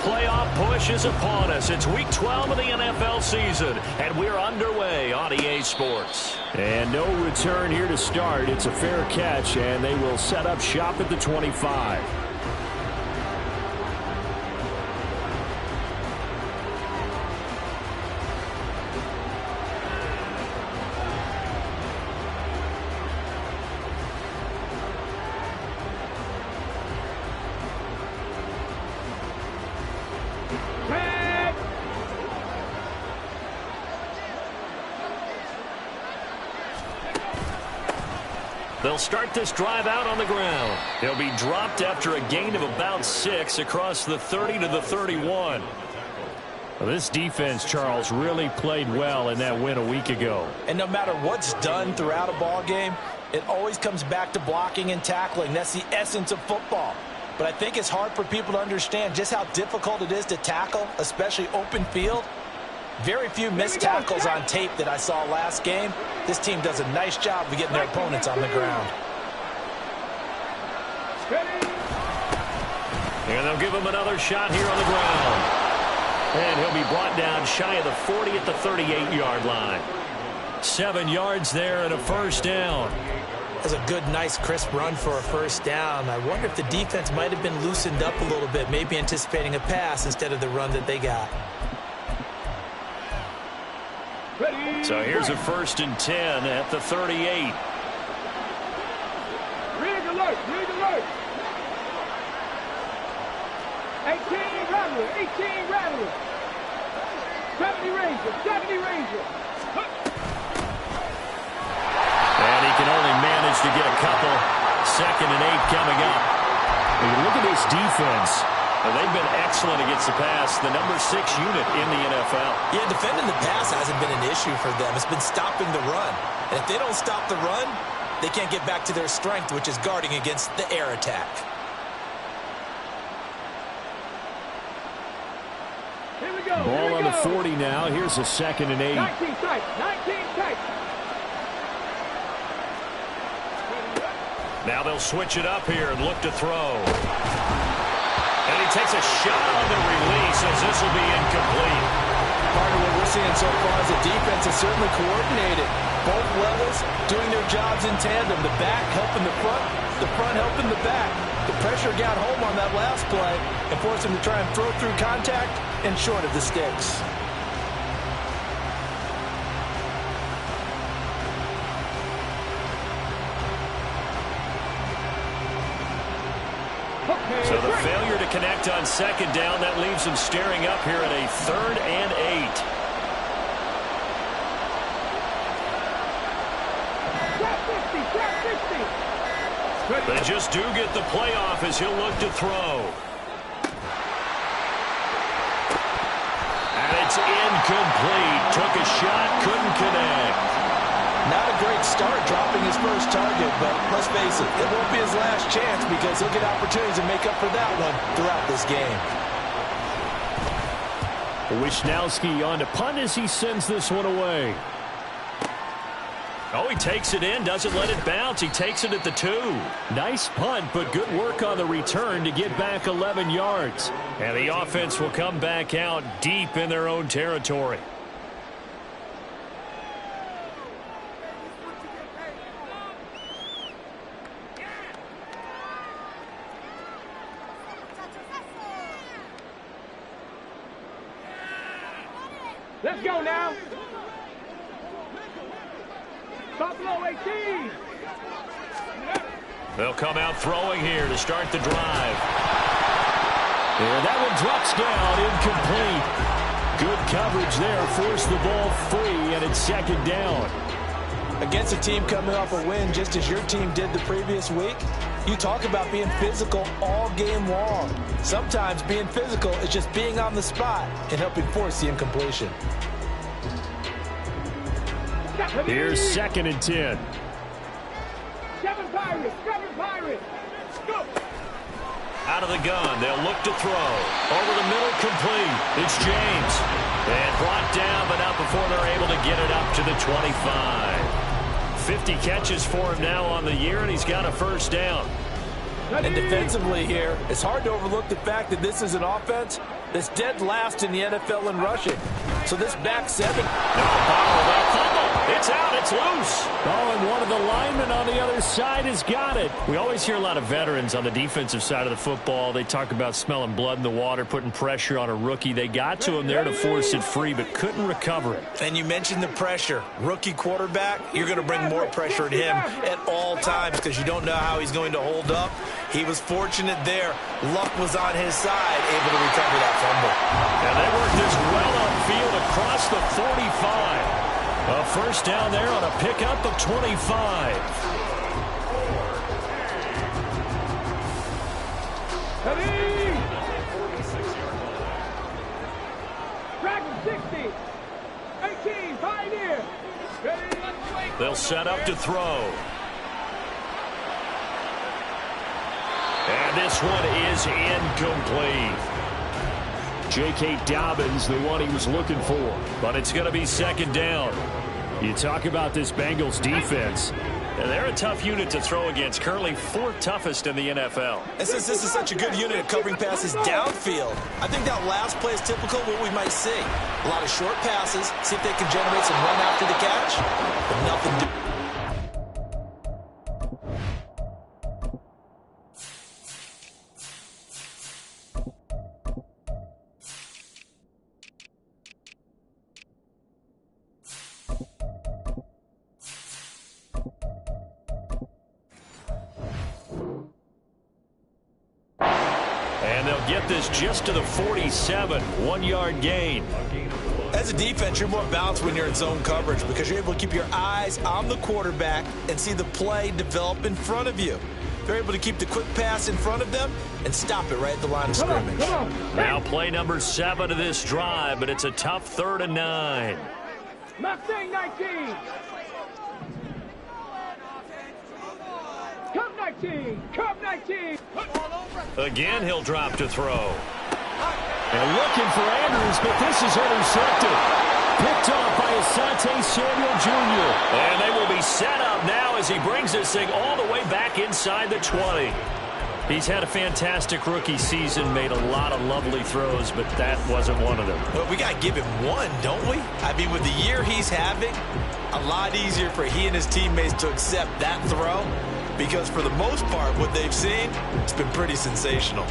playoff push is upon us. It's Week 12 of the NFL season, and we're underway on EA Sports. And no return here to start. It's a fair catch, and they will set up shop at the 25. They'll start this drive out on the ground. He'll be dropped after a gain of about 6 across the 30 to the 31. Well, this defense, Charles, really played well in that win a week ago. And no matter what's done throughout a ball game, it always comes back to blocking and tackling. That's the essence of football. But I think it's hard for people to understand just how difficult it is to tackle, especially open field. Very few missed tackles on tape that I saw last game. This team does a nice job of getting their opponents on the ground. And they'll give him another shot here on the ground. And he'll be brought down shy of the 40 at the 38-yard line. 7 yards there and a first down. That's a good, nice, crisp run for a first down. I wonder if the defense might have been loosened up a little bit, maybe anticipating a pass instead of the run that they got. So here's a 1st and 10 at the 38. Rig alert, rig alert. 18 rattler, 18 rattler. 70 Ranger, 70 Ranger. And he can only manage to get a couple. 2nd and 8 coming up. When you look at this defense, they've been excellent against the pass, the number 6 unit in the NFL. Yeah, defending the pass hasn't been an issue for them. It's been stopping the run. And if they don't stop the run, they can't get back to their strength, which is guarding against the air attack. Here we go. Ball on the 40 now. Here's a 2nd and 8. 19 tight, 19 tight. Now they'll switch it up here and look to throw. And he takes a shot on the release as this will be incomplete. Part of what we're seeing so far is the defense is certainly coordinated. Both levels doing their jobs in tandem. The back helping the front helping the back. The pressure got home on that last play and forced him to try and throw through contact and short of the sticks. So the failure to connect on 2nd down, that leaves them staring up here at a 3rd and 8. They just do get the playoff as he'll look to throw. And it's incomplete. Took a shot, couldn't connect. Not a great start dropping his first target, but let's face it, it won't be his last chance because he'll get opportunities to make up for that one throughout this game. Wishnowski on to punt as he sends this one away. Oh, he takes it in, doesn't let it bounce. He takes it at the 2. Nice punt, but good work on the return to get back 11 yards. And the offense will come back out deep in their own territory. Let's go now. Buffalo 18. They'll come out throwing here to start the drive. And that one drops down, incomplete. Good coverage there, forced the ball free, and it's 2nd down. Against a team coming off a win just as your team did the previous week, you talk about being physical all game long. Sometimes being physical is just being on the spot and helping force the incompletion. Here's 2nd and 10. 7 Pirates, 7 Pirates. Go. Out of the gun, they'll look to throw. Over the middle, complete. It's James. And brought down, but not before they're able to get it up to the 25. 50 catches for him now on the year, and he's got a first down. And defensively here, it's hard to overlook the fact that this is an offense that's dead last in the NFL in rushing. So this back seven. It's out. It's loose. Oh, and one of the linemen on the other side has got it. We always hear a lot of veterans on the defensive side of the football. They talk about smelling blood in the water, putting pressure on a rookie. They got to him there to force it free, but couldn't recover it. And you mentioned the pressure. Rookie quarterback, you're going to bring more pressure at him at all times because you don't know how he's going to hold up. He was fortunate there. Luck was on his side, able to recover that fumble. And they worked this well upfield across the 45. A first down there on a pickup of 25. Ready! Dragon 60. 18, Pioneer. Ready? They'll set up to throw. And this one is incomplete. J.K. Dobbins, the one he was looking for. But it's going to be second down. You talk about this Bengals defense. And they're a tough unit to throw against. Currently fourth toughest in the NFL. And since this is such a good unit at covering passes downfield, I think that last play is typical of what we might see. A lot of short passes, see if they can generate some run after the catch, but nothing to get this just to the 47, 1-yard gain. As a defense, you're more balanced when you're in zone coverage because you're able to keep your eyes on the quarterback and see the play develop in front of you. They're able to keep the quick pass in front of them and stop it right at the line of scrimmage. Now play number 7 of this drive, but it's a tough 3rd and 9. Mustang 19. Cub 19. Cub 19. Again, he'll drop to throw. And looking for Andrews, but this is intercepted. Picked off by Asante Samuel Jr. And they will be set up now as he brings this thing all the way back inside the 20. He's had a fantastic rookie season, made a lot of lovely throws, but that wasn't one of them. Well, we got to give him one, don't we? I mean, with the year he's having, a lot easier for he and his teammates to accept that throw because for the most part, what they've seen, it's been pretty sensational.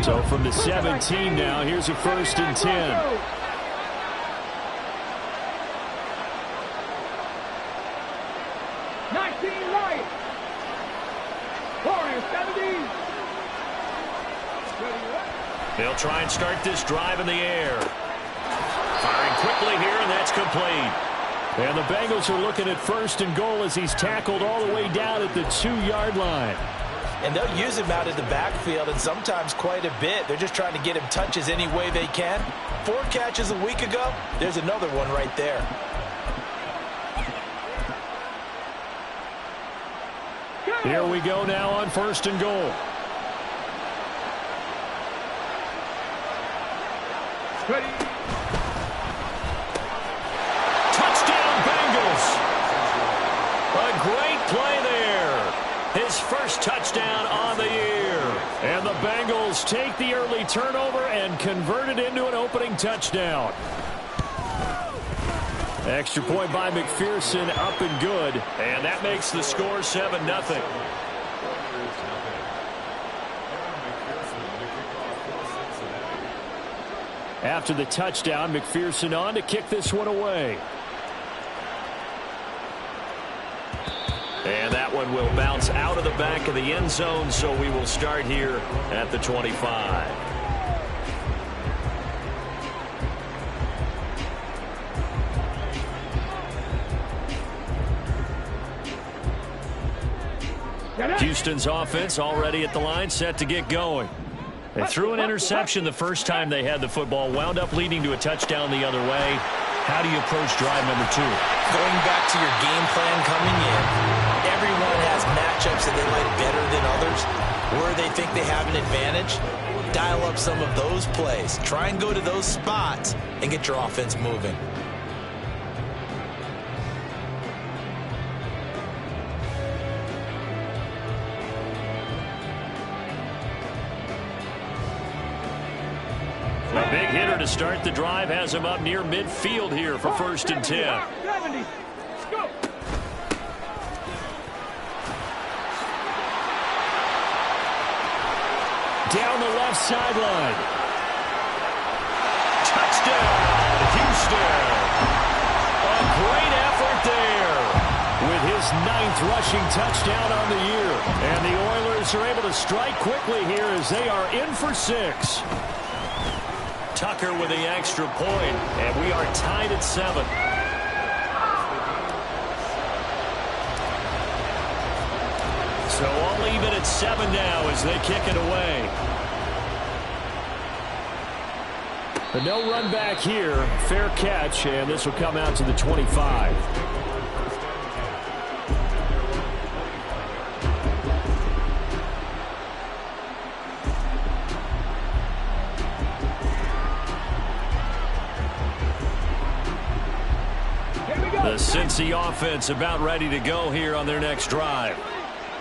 So from the 17 now, here's a 1st and 10. They'll try and start this drive in the air. Firing quickly here, and that's complete. And the Bengals are looking at 1st and goal as he's tackled all the way down at the 2-yard line. And they'll use him out in the backfield and sometimes quite a bit. They're just trying to get him touches any way they can. 4 catches a week ago. There's another one right there. Here we go now on 1st and goal. Ready. Touchdown, Bengals. A great play there. His first touchdown on the year. And the Bengals take the early turnover and convert it into an opening touchdown. Extra point by McPherson, up and good. And that makes the score 7-0. After the touchdown, McPherson on to kick this one away. And that one will bounce out of the back of the end zone, so we will start here at the 25. Houston's offense already at the line, set to get going. They threw an interception the first time they had the football, wound up leading to a touchdown the other way. How do you approach drive number 2? Going back to your game plan coming in, everyone has matchups that they like better than others. Where they think they have an advantage, dial up some of those plays. Try and go to those spots and get your offense moving. to start the drive has him up near midfield here for 1st and 10. 70. Go. Down the left sideline. Touchdown, Houston. A great effort there. With his 9th rushing touchdown on the year. And the Oilers are able to strike quickly here as they are in for 6. Tucker with the extra point, and we are tied at 7. So all even at 7 now as they kick it away. But no run back here. Fair catch, and this will come out to the 25. The Cincy offense about ready to go here on their next drive.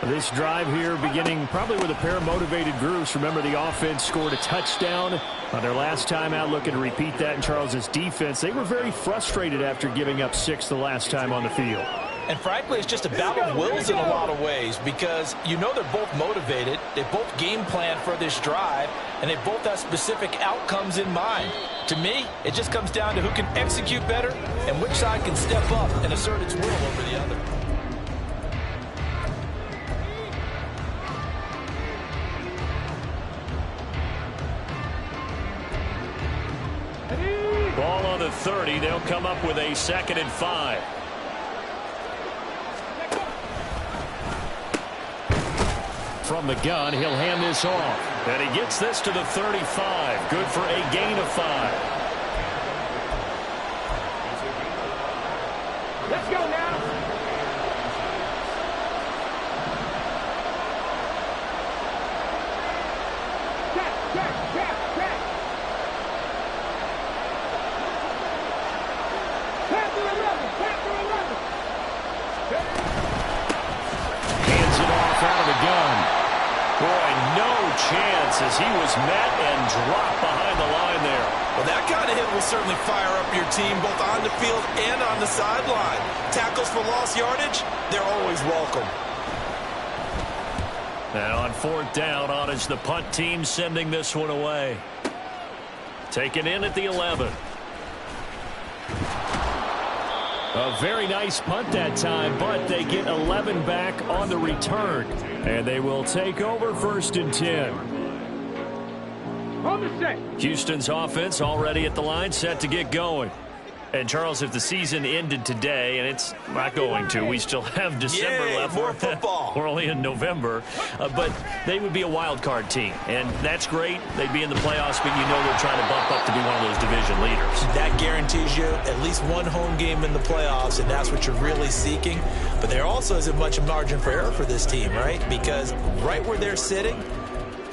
This drive here beginning probably with a pair of motivated groups. Remember, the offense scored a touchdown on their last time out, looking to repeat that in Charles's defense. They were very frustrated after giving up 6 the last time on the field. And frankly, it's just a battle of wills in a lot of ways because you know they're both motivated. They both game plan for this drive, and they both have specific outcomes in mind. To me, it just comes down to who can execute better and which side can step up and assert its will over the other. Ball on the 30. They'll come up with a 2nd and 5. From the gun, he'll hand this off. And he gets this to the 35. Good for a gain of 5. Let's go now. Check. Panther 11. Hands it off out of the gun. Boy, no chance as he was met and dropped behind the line there. Well, that kind of hit will certainly fire up your team both on the field and on the sideline. Tackles for lost yardage, they're always welcome. And on 4th down, on is the punt team sending this one away. Taken in at the 11. A very nice punt that time, but they get 11 back on the return. And they will take over 1st and 10. On the set. Houston's offense already at the line, set to get going. And, Charles, if the season ended today, and it's not going to, we still have December left. More football. We're only in November. But they would be a wild card team, and that's great. They'd be in the playoffs, but you know they're trying to bump up to be one of those division leaders. That guarantees you at least one home game in the playoffs, and that's what you're really seeking. But there also isn't much margin for error for this team, right? Because right where they're sitting,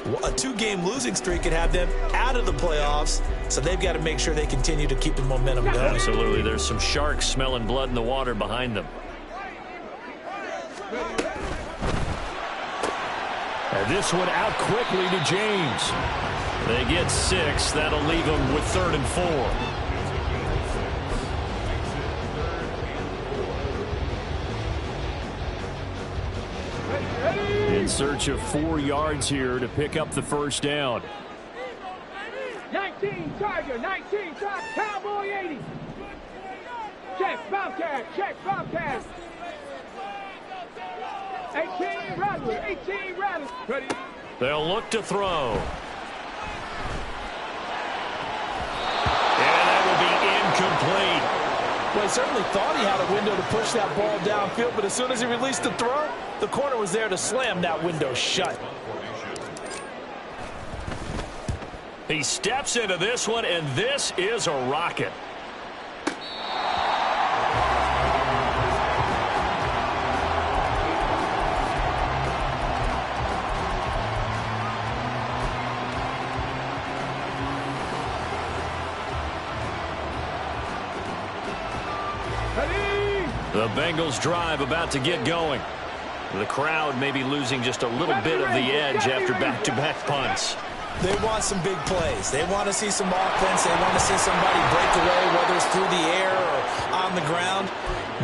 a 2-game losing streak could have them out of the playoffs, so they've got to make sure they continue to keep the momentum going. Absolutely. There's some sharks smelling blood in the water behind them. And this one out quickly to James. They get 6. That'll leave them with 3rd and 4. In search of 4 yards here to pick up the 1st down. 19 Tiger, 19 Tiger, Cowboy 80. Check, Bobcat, 18 Rattler, Ready. They'll look to throw. And that will be incomplete. Well, he certainly thought he had a window to push that ball downfield, but as soon as he released the throw, the corner was there to slam that window shut. He steps into this one, and this is a rocket. The Bengals drive about to get going. The crowd may be losing just a little bit of the edge after back-to-back punts. They want some big plays. They want to see some offense. They want to see somebody break away, whether it's through the air or on the ground.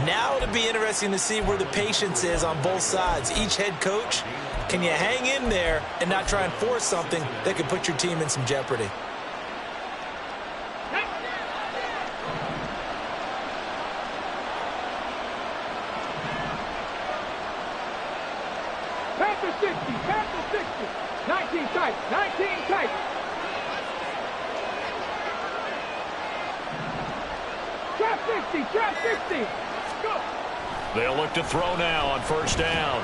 Now it'll be interesting to see where the patience is on both sides. Each head coach, can you hang in there and not try and force something that could put your team in some jeopardy? Panther 60, Panther 60. 19 tight, 19 tight. Trap 60, trap 60. Go. They'll look to throw now on first down.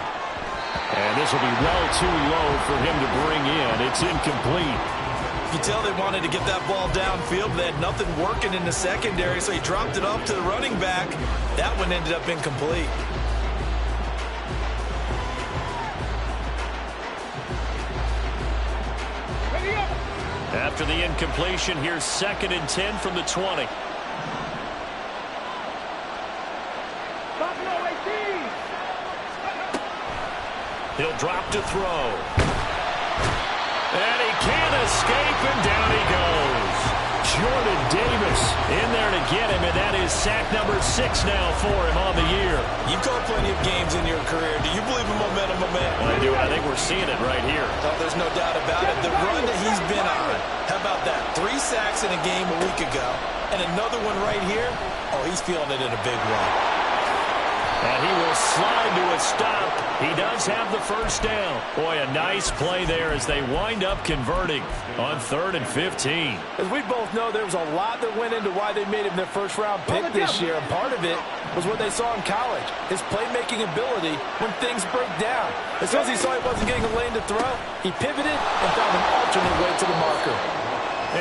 And this will be well too low for him to bring in. It's incomplete. You can tell they wanted to get that ball downfield. They had nothing working in the secondary, so he dropped it off to the running back. That one ended up incomplete. After the incompletion, here's 2nd and 10 from the 20. He'll drop to throw. And he can't escape, and down he goes. Jordan Davis in there to get him, and that is sack number 6 now for him on the year. You've called plenty of games in your career. Do you believe in momentum, my man? I do. I think we're seeing it right here. Oh, there's no doubt about it. The run that he's been on. How about that? 3 sacks in a game a week ago, and another one right here. Oh, he's feeling it in a big way. And he will slide to a stop. He does have the first down. Boy, a nice play there as they wind up converting on 3rd and 15. As we both know, there was a lot that went into why they made him their first-round pick this year. And part of it was what they saw in college, his playmaking ability when things broke down. As soon as he saw he wasn't getting a lane to throw, he pivoted and found an alternate way to the marker.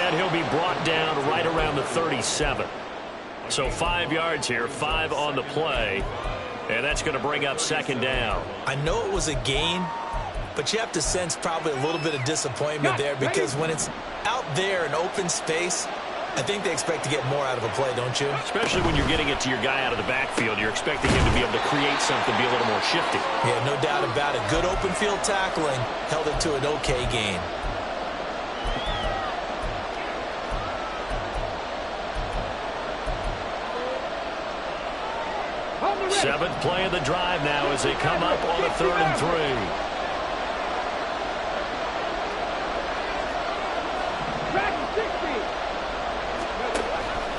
And he'll be brought down right around the 37. So 5 yards here, 5 on the play. And that's going to bring up 2nd down. I know it was a gain, but you have to sense probably a little bit of disappointment there because when it's out there in open space, I think they expect to get more out of a play, don't you? Especially when you're getting it to your guy out of the backfield. You're expecting him to be able to create something, be a little more shifty. Yeah, no doubt about it. Good open field tackling held it to an okay gain. Seventh play of the drive now as they come up on a 3rd and 3.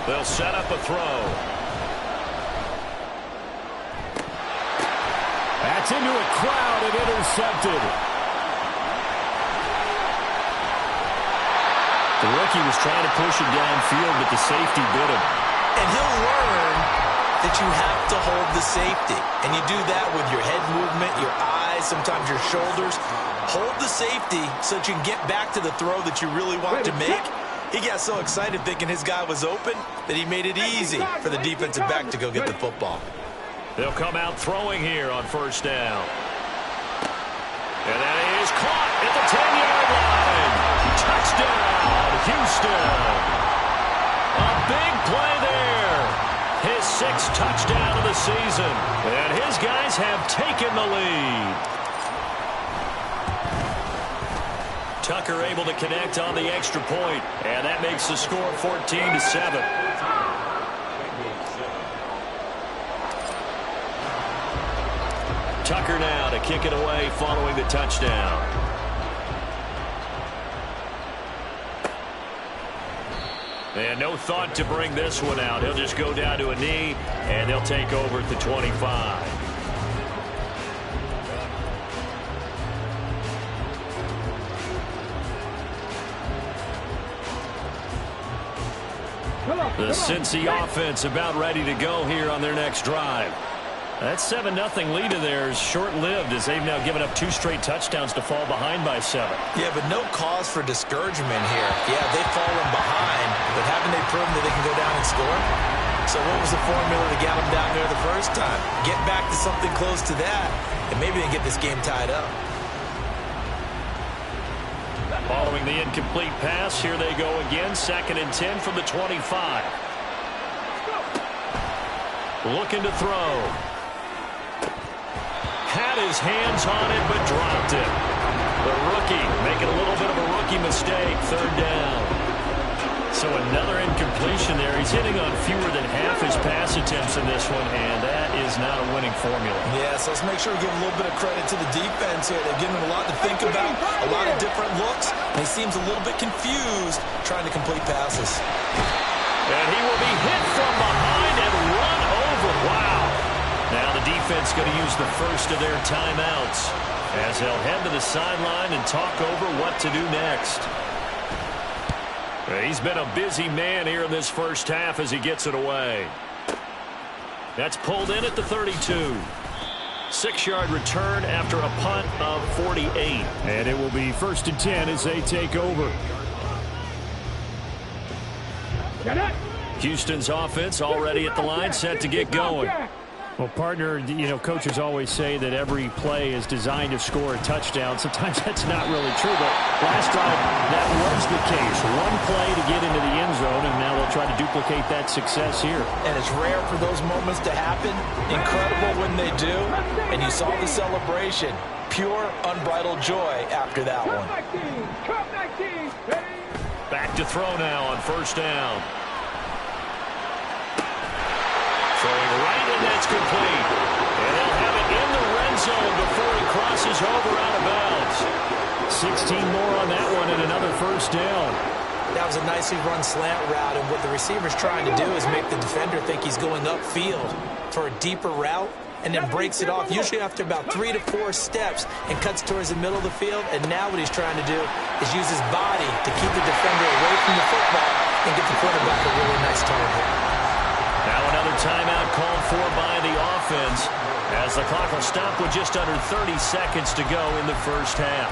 They'll set up a throw. That's into a crowd and intercepted. The rookie was trying to push it downfield, but the safety bit him. And he'll learn that you have to hold the safety. And you do that with your head movement, your eyes, sometimes your shoulders. Hold the safety so that you can get back to the throw that you really want to make. He got so excited thinking his guy was open that he made it easy for the defensive back to go get the football. They'll come out throwing here on first down. And that is caught at the 10-yard line. Touchdown, Houston. A big play there. His 6th touchdown of the season. And his guys have taken the lead. Tucker able to connect on the extra point. And that makes the score 14-7. Tucker now to kick it away following the touchdown. And no thought to bring this one out. He'll just go down to a knee, and they'll take over at the 25. The Cincy offense about ready to go here on their next drive. That 7-0 lead of theirs short-lived as they've now given up 2 straight touchdowns to fall behind by 7. Yeah, but no cause for discouragement here. Yeah, they've fallen behind, but haven't they proven that they can go down and score? So what was the formula to get them down there the first time? Get back to something close to that, and maybe they get this game tied up. Following the incomplete pass, here they go again. 2nd and 10 from the 25. Looking to throw. Had his hands on it, but dropped it. The rookie making a little bit of a rookie mistake. Third down. So another incompletion there. He's hitting on fewer than half his pass attempts in this one, and that is not a winning formula. Yeah, so let's make sure we give a little bit of credit to the defense here. They've given him a lot to think about, a lot of different looks, and he seems a little bit confused trying to complete passes. And he will be hit from behind and run over. Wow. Now the defense going to use the first of their timeouts as they'll head to the sideline and talk over what to do next. He's been a busy man here in this first half as he gets it away. That's pulled in at the 32. 6-yard return after a punt of 48. And it will be 1st and 10 as they take over. Houston's offense already at the line, set to get going. Well, partner, coaches always say that every play is designed to score a touchdown. Sometimes that's not really true, but last drive, that was the case. One play to get into the end zone, and now they'll try to duplicate that success here. And it's rare for those moments to happen. Incredible when they do. And you saw the celebration. Pure, unbridled joy after that one. Back to throw now on 1st down. Throwing right, and that's complete. And they'll have it in the red zone before he crosses over out of bounds. 16 more on that one and another 1st down. That was a nicely run slant route, and what the receiver's trying to do is make the defender think he's going upfield for a deeper route, and then breaks it off, usually after about 3 to 4 steps, and cuts towards the middle of the field. And now what he's trying to do is use his body to keep the defender away from the football and get the quarterback a really nice target. Now another timeout called for by the offense as the clock will stop with just under 30 seconds to go in the first half.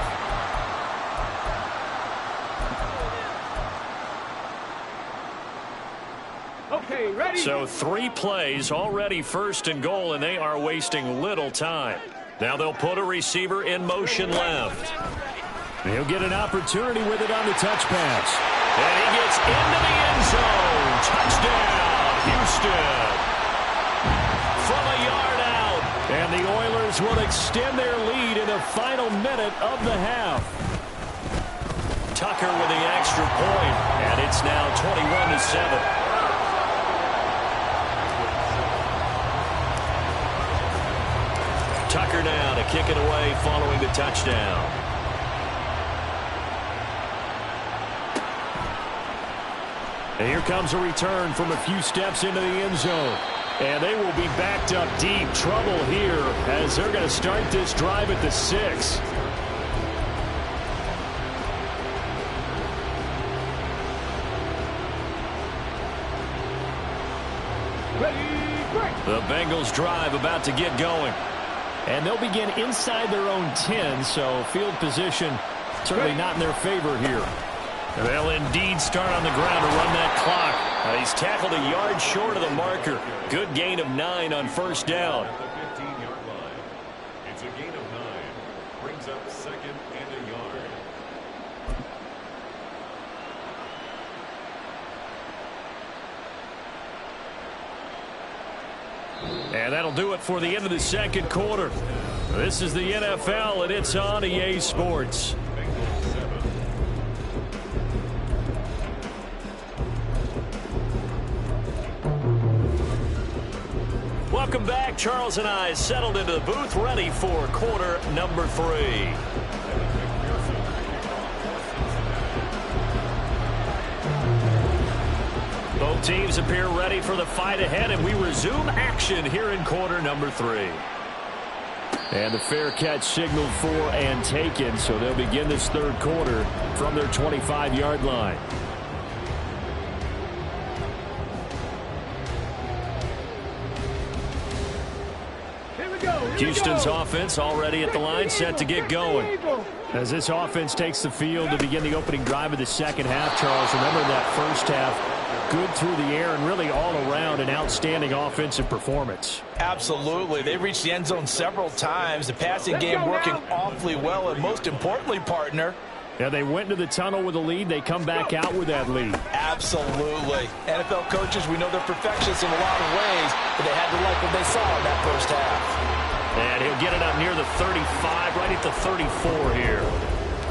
Okay, ready? So 3 plays already 1st and goal, and they are wasting little time. Now they'll put a receiver in motion left. He'll get an opportunity with it on the touch pass. And he gets into the end zone. Touchdown, Houston. From a yard out. And the Oilers will extend their lead in the final minute of the half. Tucker with the extra point, and it's now 21-7. Tucker now to kick it away following the touchdown. And here comes a return from a few steps into the end zone. And they will be backed up deep. Trouble here as they're going to start this drive at the 6. The Bengals drive about to get going. And they'll begin inside their own 10, so field position certainly not in their favor here. They'll indeed start on the ground to run that clock. He's tackled a yard short of the marker. Good gain of 9 on 1st down. The 15-yard line. It's a gain of 9. Brings up 2nd and a yard. And that'll do it for the end of the 2nd quarter. This is the NFL, and it's on EA Sports. Welcome back. Charles and I settled into the booth, ready for quarter number 3. Both teams appear ready for the fight ahead, and we resume action here in quarter number 3. And the fair catch signaled for and taken, so they'll begin this 3rd quarter from their 25-yard line. Houston's offense already at the line, set to get going. As this offense takes the field to begin the opening drive of the 2nd half, Charles, remember that 1st half, good through the air and really all around an outstanding offensive performance. Absolutely. They reached the end zone several times. The passing game working awfully well, and most importantly, partner, Yeah, they went into the tunnel with a lead. They come back out with that lead. Absolutely. NFL coaches, we know they're perfectionists in a lot of ways, but they had to like what they saw in that 1st half. And he'll get it up near the 35, right at the 34 here.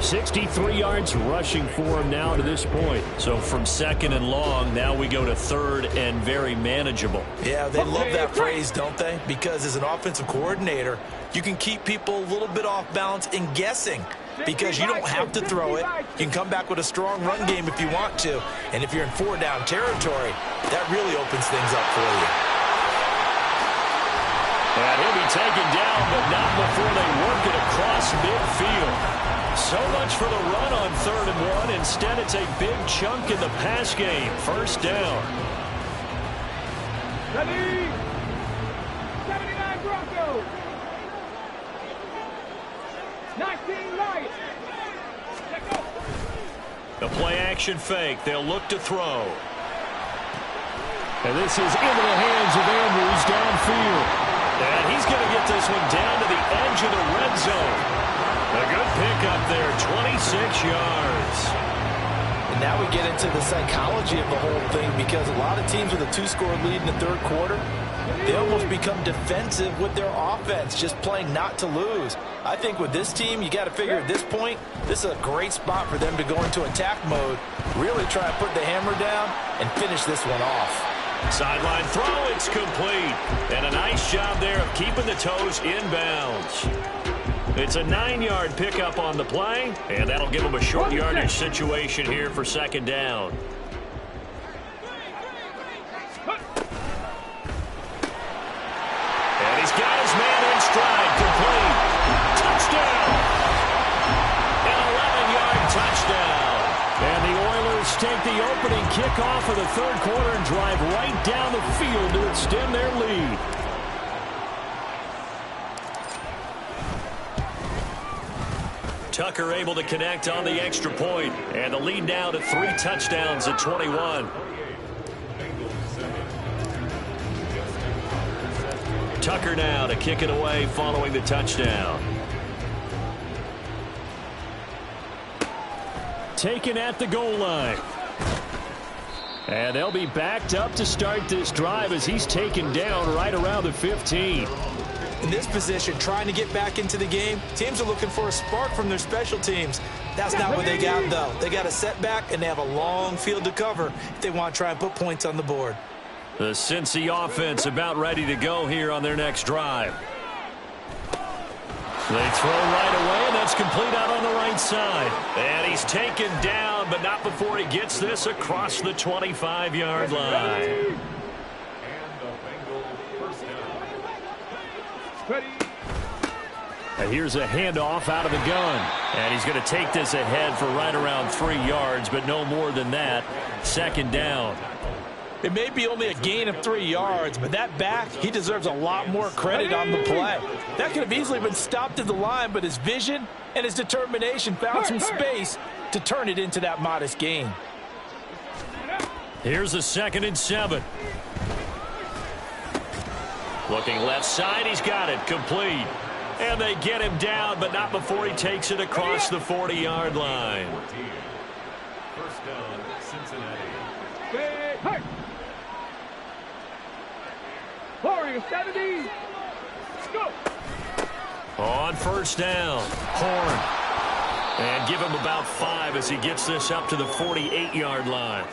63 yards rushing for him now to this point. So from second and long, now we go to third and very manageable. Yeah, they love that phrase, don't they? Because as an offensive coordinator, you can keep people a little bit off balance and guessing because you don't have to throw it. You can come back with a strong run game if you want to. And if you're in 4-down territory, that really opens things up for you. And he'll be taken down, but not before they work it across midfield. So much for the run on 3rd and 1. Instead, it's a big chunk in the pass game. First down. Ready? 79 Broncos. 19 Lions. The play-action fake. They'll look to throw. And this is into the hands of Andrews downfield. And he's going to get this one down to the edge of the red zone. A good pickup there, 26 yards. And now we get into the psychology of the whole thing because a lot of teams with a 2-score lead in the 3rd quarter, they almost become defensive with their offense, just playing not to lose. I think with this team, you got to figure at this point, this is a great spot for them to go into attack mode, really try to put the hammer down and finish this one off. Sideline throw, it's complete. And a nice job there of keeping the toes inbounds. It's a 9-yard pickup on the play, and that'll give him a short yardage situation here for second down. And he's got his man in stride, complete. Touchdown! An 11-yard touchdown. And the Oilers take the opening kickoff of the 3rd quarter and drive right down the field to extend their lead. Tucker able to connect on the extra point, and the lead now to 3 touchdowns at 21. Tucker now to kick it away following the touchdown. Taken at the goal line. And they'll be backed up to start this drive as he's taken down right around the 15. In this position, trying to get back into the game, teams are looking for a spark from their special teams. That's not what they got, though. They got a setback, and they have a long field to cover if they want to try and put points on the board. The Cincy offense about ready to go here on their next drive. They throw right away, and that's complete out on the right side. And he's taken down, but not before he gets this across the 25-yard line. And here's a handoff out of the gun. And he's going to take this ahead for right around 3 yards, but no more than that. Second down. It may be only a gain of 3 yards, but that back, he deserves a lot more credit on the play. That could have easily been stopped at the line, but his vision and his determination found some space to turn it into that modest gain. Here's a 2nd and 7. Looking left side, he's got it, complete. And they get him down, but not before he takes it across the 40-yard line. First down, Cincinnati. Hey! Warriors 70. Go! On first down, Horn. And give him about 5 as he gets this up to the 48-yard line.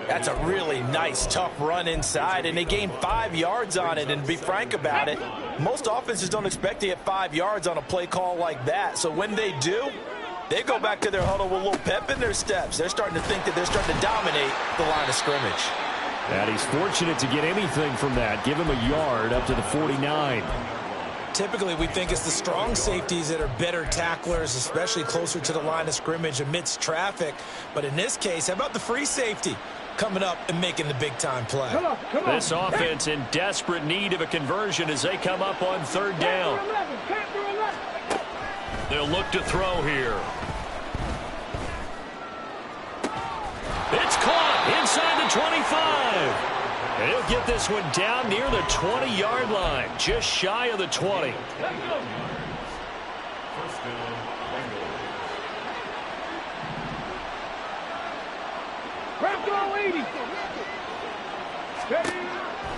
That's a really nice, tough run inside, and they gained 5 yards on it. And to be frank about it, most offenses don't expect to get 5 yards on a play call like that. So when they do, they go back to their huddle with a little pep in their steps. They're starting to think that they're starting to dominate the line of scrimmage. And he's fortunate to get anything from that. Give him a yard up to the 49. Typically, we think it's the strong safeties that are better tacklers, especially closer to the line of scrimmage amidst traffic. But in this case, how about the free safety coming up and making the big-time play? Come on. This offense in desperate need of a conversion as they come up on third down. They'll look to throw here. It's caught inside the 25. And he'll get this one down near the 20-yard line, just shy of the 20. First down, Bengals. Bronco 80. Steady.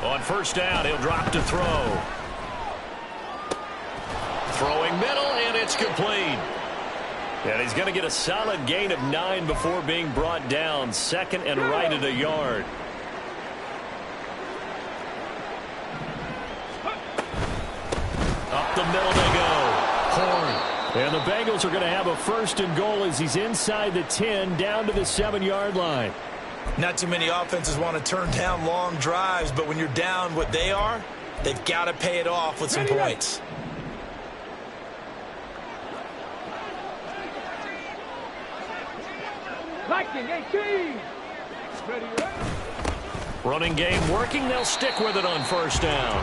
On first down, he'll drop to throw. Throwing middle, and it's complete. And he's going to get a solid gain of 9 before being brought down. 2nd and right at a yard. Up the middle they go. Horn. And the Bengals are going to have a 1st and goal as he's inside the 10 down to the 7-yard line. Not too many offenses want to turn down long drives, but when you're down what they are, they've got to pay it off with some points. Viking 18. Ready, ready. Running game working. They'll stick with it on 1st down.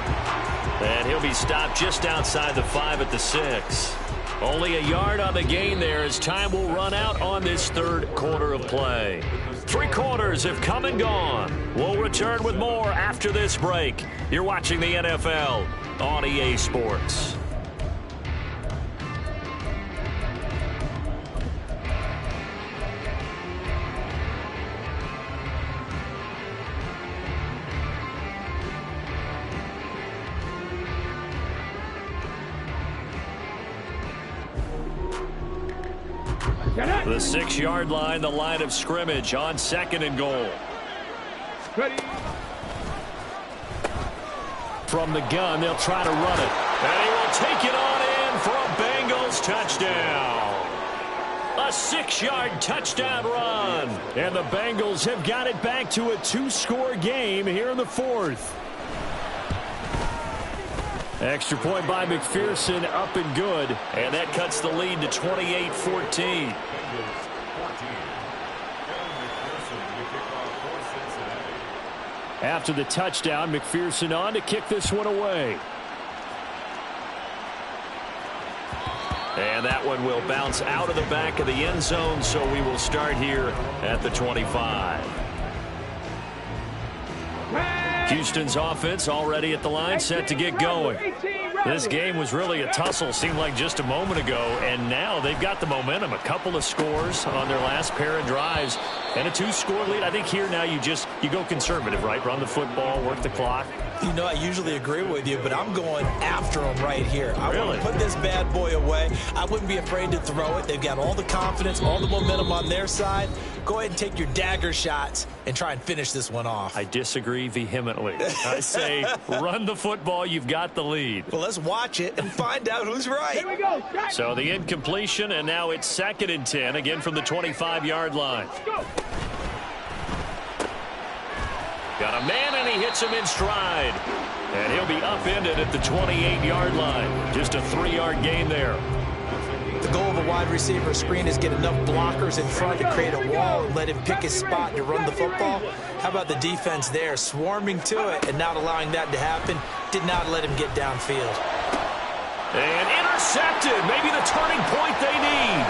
And he'll be stopped just outside the 5 at the 6. Only a yard on the gain there as time will run out on this 3rd quarter of play. 3 quarters have come and gone. We'll return with more after this break. You're watching the NFL on EA Sports. The 6-yard line, the line of scrimmage on 2nd and goal. Ready. From the gun, they'll try to run it. And he will take it on in for a Bengals touchdown. A 6-yard touchdown run. And the Bengals have got it back to a 2-score game here in the 4th. Extra point by McPherson, up and good. And that cuts the lead to 28-14. After the touchdown, McPherson on to kick this one away. And that one will bounce out of the back of the end zone, so we will start here at the 25. Houston's offense already at the line, set to get going. This game was really a tussle, seemed like just a moment ago, and now they've got the momentum. A couple of scores on their last pair of drives and a 2-score lead. I think here now you go conservative, right? Run the football, work the clock. You know, I usually agree with you, but I'm going after them right here. I want to put this bad boy away. I wouldn't be afraid to throw it. They've got all the confidence, all the momentum on their side. Go ahead and take your dagger shots and try and finish this one off. I disagree vehemently. I say run the football. You've got the lead. Well, let's watch it and find out who's right. Here we go. So the incompletion, and now it's 2nd and 10, again from the 25-yard line. Go. Got a man, and he hits him in stride. And he'll be upended at the 28-yard line. Just a 3-yard gain there. The goal of a wide receiver screen is get enough blockers in front to create a wall and let him pick his spot to run the football. How about the defense there, swarming to it and not allowing that to happen? Did not let him get downfield. And intercepted. Maybe the turning point they need.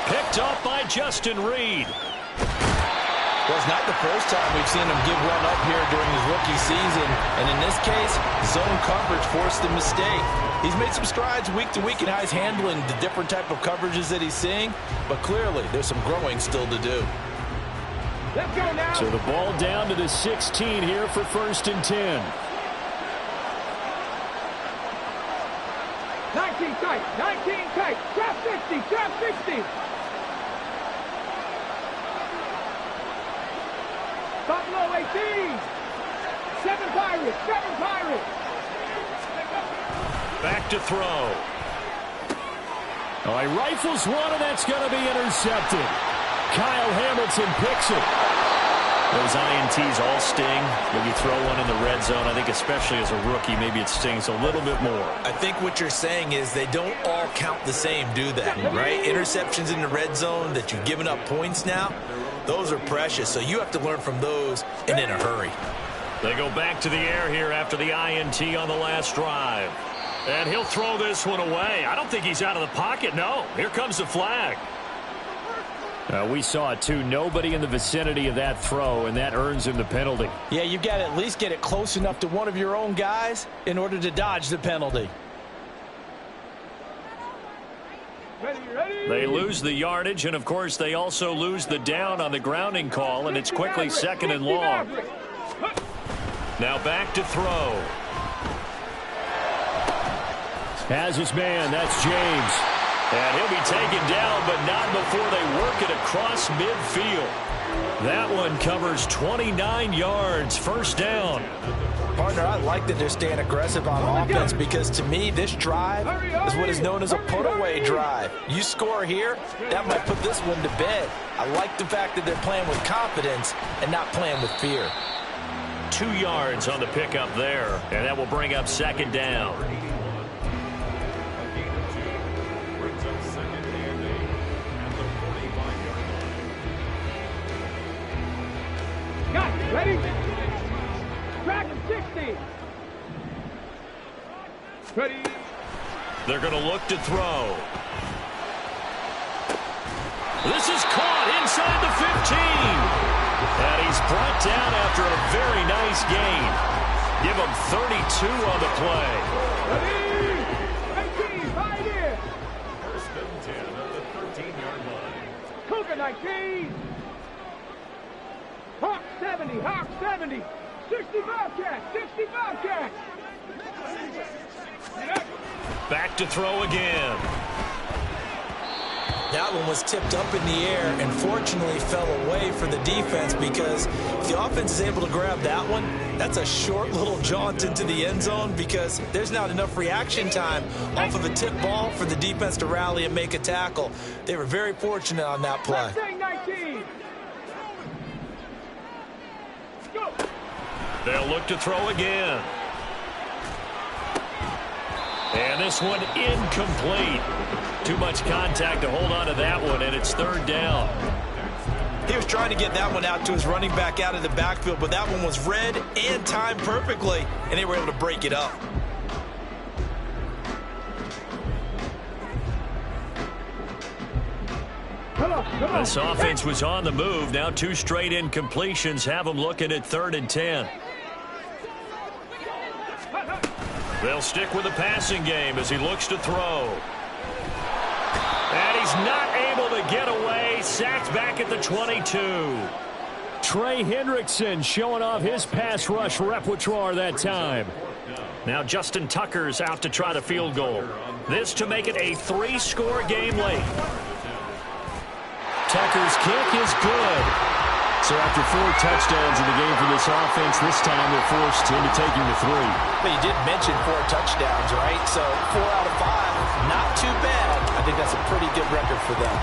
Picked up by Justin Reed. Well, it's not the first time we've seen him give one up here during his rookie season. And in this case, zone coverage forced the mistake. He's made some strides week to week in how he's handling the different type of coverages that he's seeing. But clearly, there's some growing still to do. Let's go now. So the ball down to the 16 here for 1st and 10. 19 tight. 19 tight. Trap 50. Trap 60. Buffalo 18. 7 Pirates. 7 Pirates. Back to throw. All right, rifles one, and that's going to be intercepted. Kyle Hamilton picks it. Those INTs all sting when you throw one in the red zone. I think especially as a rookie, maybe it stings a little bit more. I think what you're saying is they don't all count the same, do they? Right? Interceptions in the red zone that you've given up points now, those are precious. So you have to learn from those and in a hurry. They go back to the air here after the INT on the last drive. And he'll throw this one away. I don't think he's out of the pocket. No, here comes the flag. We saw it, too. Nobody in the vicinity of that throw, and that earns him the penalty. Yeah, you've got to at least get it close enough to one of your own guys in order to dodge the penalty. Ready. They lose the yardage, and, of course, they also lose the down on the grounding call, and it's quickly 2nd and long. Now back to throw. Has his man. That's James. And he'll be taken down, but not before they work it across midfield. That one covers 29 yards, first down. Partner, I like that they're staying aggressive on offense because to me, this drive is what is known as a put-away drive. You score here, that might put this one to bed. I like the fact that they're playing with confidence and not playing with fear. 2 yards on the pickup there, and that will bring up second down. Brings up second and 8 at the 45-yard line. Got it. Ready? Track 60. Ready? They're going to look to throw. This is caught inside the 15. And he's brought down after a very nice gain. Give him 32 on the play. Ready? 19, right here. First and 10 at the 13-yard line. Cougar 19. Hawk 70, Hawk 70. 65 catch, 65 catch. Back to throw again. That one was tipped up in the air and fortunately fell away for the defense because if the offense is able to grab that one, that's a short little jaunt into the end zone because there's not enough reaction time off of a tip ball for the defense to rally and make a tackle. They were very fortunate on that play. 19. Go. They'll look to throw again. And this one incomplete. Too much contact to hold on to that one, and it's third down. He was trying to get that one out to his running back out of the backfield, but that one was read and timed perfectly, and they were able to break it up. Come on. This offense was on the move. Now 2 straight incompletions have them looking at 3rd and 10. They'll stick with the passing game as he looks to throw. And he's not able to get away. Sacked back at the 22. Trey Hendrickson showing off his pass rush repertoire that time. Now Justin Tucker's out to try the field goal. This to make it a 3-score game late. Tucker's kick is good. So after 4 touchdowns in the game for this offense, this time they're forced into taking the 3. But you did mention 4 touchdowns, right? So 4 out of 5, not too bad. I think that's a pretty good record for them.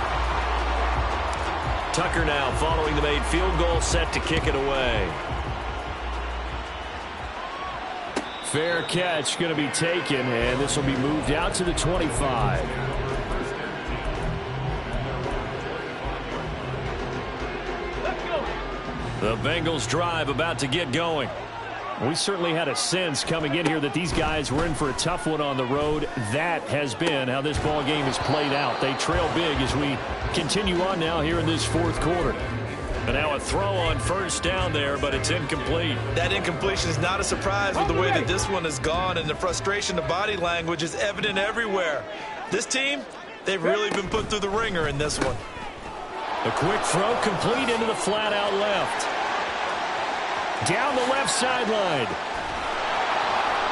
Tucker now following the made field goal, set to kick it away. Fair catch going to be taken, and this will be moved out to the 25. The Bengals drive about to get going. We certainly had a sense coming in here that these guys were in for a tough one on the road. That has been how this ball game has played out. They trail big as we continue on now here in this 4th quarter. And now a throw on first down there, but it's incomplete. That incompletion is not a surprise with the way that this one has gone, and the frustration, the body language is evident everywhere. This team, they've really been put through the ringer in this one. A quick throw complete into the flat out left. Down the left sideline.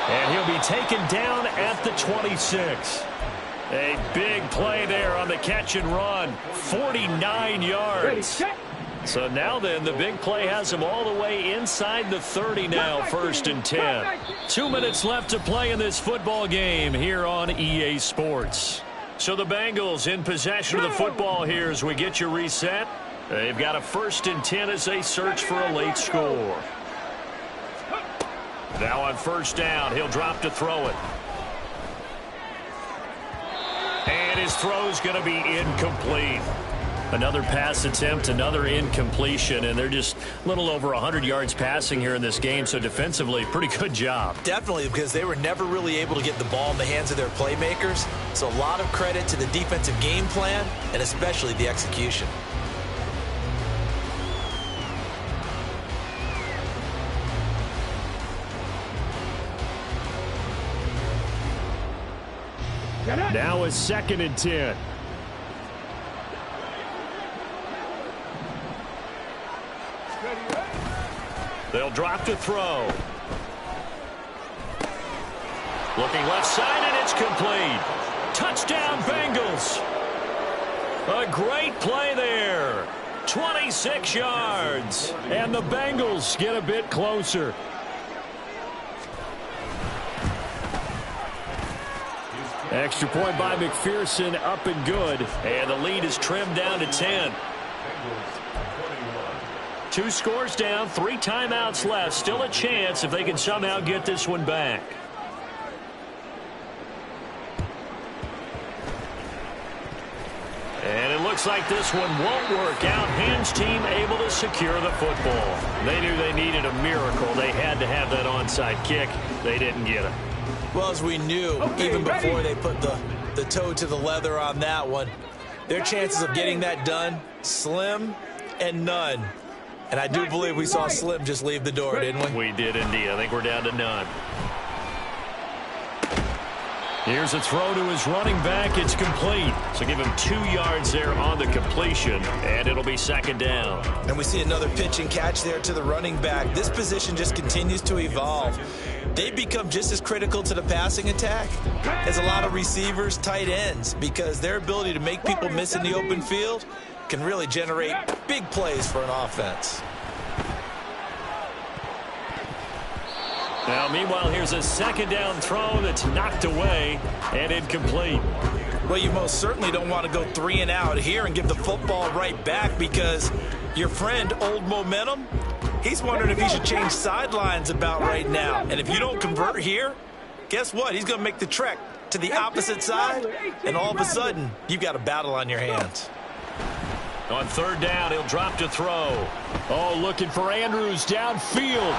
And he'll be taken down at the 26. A big play there on the catch and run. 49 yards. So now then, the big play has him all the way inside the 30 now, 1st and 10. 2 minutes left to play in this football game here on EA Sports. So the Bengals in possession of the football here as we get you reset. They've got a 1st and 10 as they search for a late score. Now on first down, he'll drop to throw it. And his throw's going to be incomplete. Another pass attempt, another incompletion, and they're just a little over 100 yards passing here in this game, so defensively, pretty good job. Definitely, because they were never really able to get the ball in the hands of their playmakers, so a lot of credit to the defensive game plan and especially the execution. Now it's 2nd and 10. They'll drop to throw. Looking left side, and it's complete. Touchdown, Bengals. A great play there. 26 yards. And the Bengals get a bit closer. Extra point by McPherson, up and good. And the lead is trimmed down to 10. 2 scores down, 3 timeouts left. Still a chance if they can somehow get this one back. And it looks like this one won't work out. Hams team able to secure the football. They knew they needed a miracle. They had to have that onside kick. They didn't get it. Well, as we knew, even before they put the toe to the leather on that one, their chances of getting that done, slim and none. And I do believe we saw Slim just leave the door, didn't we? We did indeed. I think we're down to none. Here's a throw to his running back. It's complete. So give him 2 yards there on the completion, and it'll be second down. And we see another pitch and catch there to the running back. This position just continues to evolve. They become just as critical to the passing attack as a lot of receivers, tight ends, because their ability to make people miss in the open field can really generate big plays for an offense. Now, meanwhile, here's a second down throw that's knocked away and incomplete. Well, you most certainly don't want to go 3 and out here and give the football right back, because your friend, Old Momentum, he's wondering if he should change sidelines about right now. And if you don't convert here, guess what? He's going to make the trek to the opposite side, and all of a sudden, you've got a battle on your hands. On third down, he'll drop to throw. Oh, looking for Andrews downfield.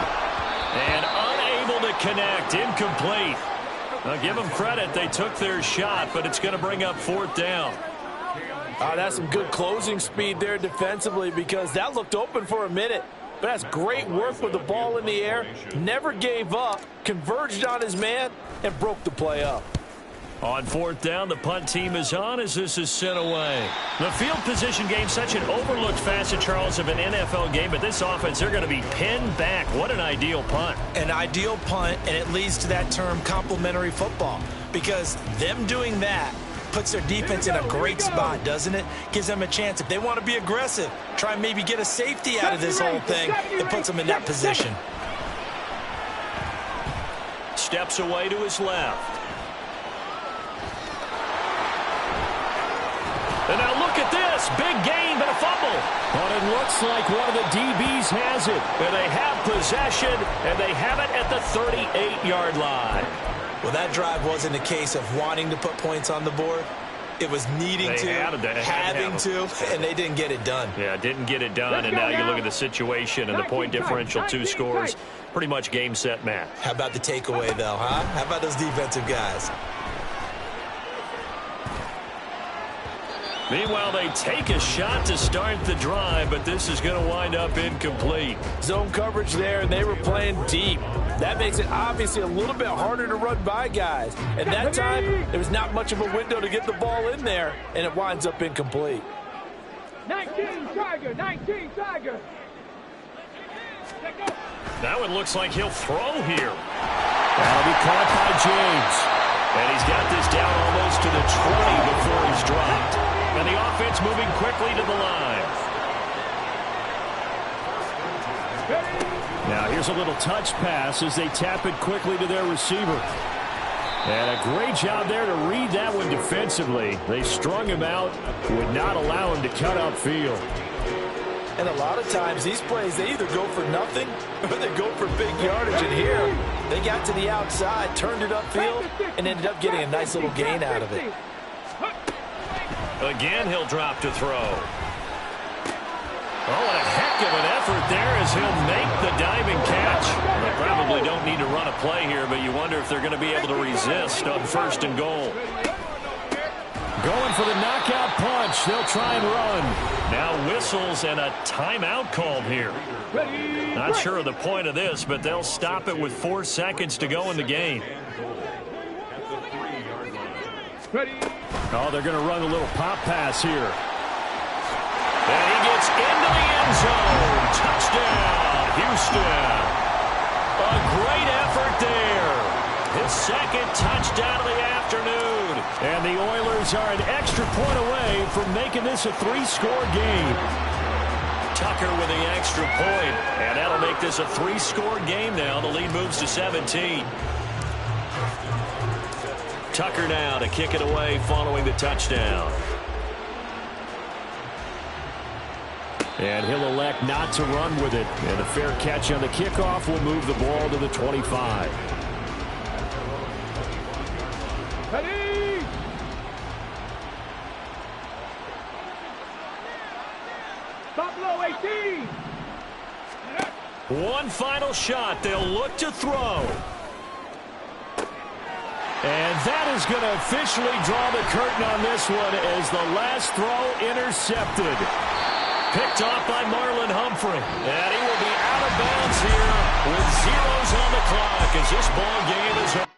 And unable to connect. Incomplete. Now, give them credit. They took their shot, but it's going to bring up fourth down. That's some good closing speed there defensively, because that looked open for a minute. But that's great work with the ball in the air. Never gave up, converged on his man, and broke the play up. On fourth down, the punt team is on as this is sent away. The field position game, such an overlooked facet, Charles, of an NFL game, but this offense, they're going to be pinned back. What an ideal punt. An ideal punt, and it leads to that term complementary football, because them doing that puts their defense in a great spot, doesn't it? Gives them a chance. If they want to be aggressive, try and maybe get a safety out of this whole thing, it puts them in that position. Steps away to his left. And now look at this. Big gain, but a fumble. But it looks like one of the DBs has it. And they have possession, and they have it at the 38-yard line. Well, that drive wasn't a case of wanting to put points on the board. It was needing to, having to, and they didn't get it done. Yeah, didn't get it done, and now you look at the situation and the point differential, 2 scores, pretty much game, set, match. How about the takeaway, though, huh? How about those defensive guys? Meanwhile, they take a shot to start the drive, but this is going to wind up incomplete. Zone coverage there, and they were playing deep. That makes it obviously a little bit harder to run by guys. And that time, there was not much of a window to get the ball in there, and it winds up incomplete. 19 Tiger, 19 Tiger. Now it looks like he'll throw here. That'll be caught by James. And he's got this down almost to the 20 before he's dropped. And the offense moving quickly to the line. Now here's a little touch pass as they tap it quickly to their receiver. And a great job there to read that one defensively. They strung him out, would not allow him to cut upfield. And a lot of times these plays, they either go for nothing or they go for big yardage. And here, they got to the outside, turned it upfield, and ended up getting a nice little gain out of it. Again, he'll drop to throw. Oh, what a heck of an effort there as he'll make the diving catch. They probably don't need to run a play here, but you wonder if they're going to be able to resist on first and goal. Going for the knockout punch. They'll try and run. Now whistles and a timeout called here. Not sure of the point of this, but they'll stop it with 4 seconds to go in the game. Oh, they're going to run a little pop pass here. And he gets into the end zone. Touchdown, Houston. A great effort there. His second touchdown of the afternoon. And the Oilers are an extra point away from making this a 3-score game. Tucker with the extra point, and that'll make this a 3-score game now. The lead moves to 17. Tucker now to kick it away following the touchdown. And he'll elect not to run with it. And a fair catch on the kickoff will move the ball to the 25. Ready? Buffalo 18. One final shot. They'll look to throw. And that is going to officially draw the curtain on this one as the last throw intercepted. Picked off by Marlon Humphrey. And he will be out of bounds here with zeros on the clock as this ball game is over.